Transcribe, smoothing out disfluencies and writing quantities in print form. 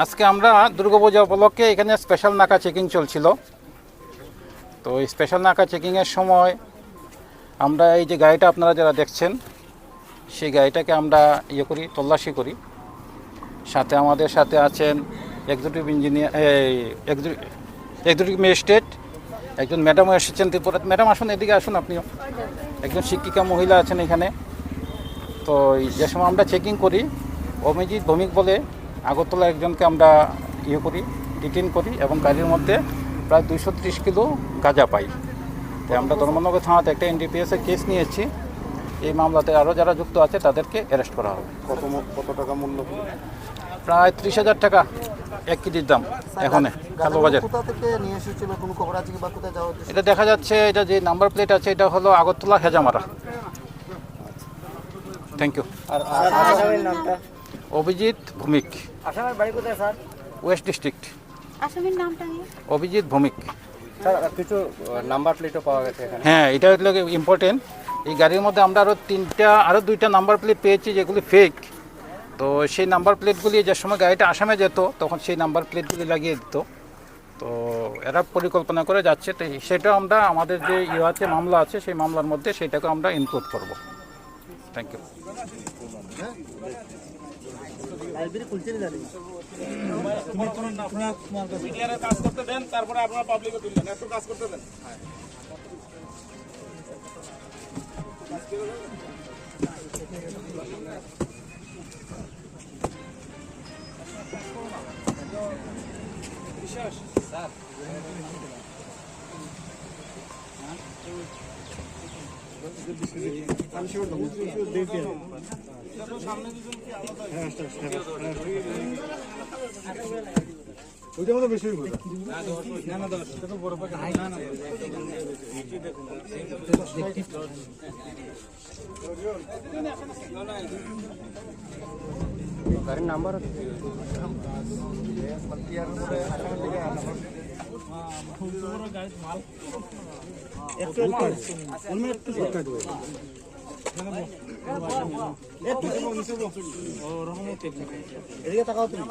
আজকে আমরা দুর্গাপূজা উপলক্ষে এখানে স্পেশাল নাকা চেকিং চলছিল। তো এই স্পেশাল নাকা চেকিংয়ের সময় আমরা এই যে গাড়িটা আপনারা যারা দেখছেন সেই গাড়িটাকে আমরা তল্লাশি করি। সাথে আমাদের সাথে আছেন এক্সিকিউটিভ ইঞ্জিনিয়ার, এক্সিকিউটিভ ম্যাজিস্ট্রেট, একজন ম্যাডামও এসেছেন ত্রিপুরা। ম্যাডাম আসুন, এদিকে আসুন আপনিও। একজন শিক্ষিকা মহিলা আছেন এখানে। তো যে সময় আমরা চেকিং করি, অভিজিৎ ভৌমিক বলে আগরতলা একজনকে আমরা ডিটেইন করি এবং গাড়ির মধ্যে প্রায় 230 কিলো গাঁজা পাই। তাই আমরা ধর্মনগর থানাতে একটা NDPS কেস নিয়েছি। এই মামলাতে আরও যারা যুক্ত আছে তাদেরকে অ্যারেস্ট করা হবে। কত টাকা মূল্য? প্রায় 30,000 টাকা 1 কেজির দাম। এখন কালোবাজার কোথা থেকে নিয়ে এসেছিল, কোনো খবর আছে কি বা কোথায় যাওয়া হচ্ছে? এটা দেখা যাচ্ছে, এটা যে নাম্বার প্লেট আছে এটা হলো আগরতলা হেজামারা। Thank you. আর আসামির নামটা? অভিজিৎ ভৌমিক। আসামের বাড়ি কোথায় স্যার? West district. আসামির নামটা কি? অভিজিৎ ভৌমিক। স্যার কিছু নাম্বার প্লেটও পাওয়া গেছে এখানে? হ্যাঁ, এটা হলো ইম্পর্টেন্ট। এই গাড়ির মধ্যে আমরা আরও 2টা নাম্বার প্লেট পেয়েছি যেগুলি ফেক। তো সেই নাম্বার প্লেটগুলি যে সময় গাড়িটা আসামে যেত তখন সেই নাম্বার প্লেটগুলি লাগিয়ে দিত। তো এরা পরিকল্পনা করে যাচ্ছে। তো সেটা আমরা আমাদের যে মামলা আছে সেই মামলার মধ্যে সেটাকে আমরা ইনক্লুড করব। Thank you. কাজ করতে দেন, তারপরে আপনারা পাবলিকে তুলবেন, একটু কাজ করতে দেন। ওইটা মতো বেশি গাড়ির নাম্বার এদিকে তাকাও তুমি।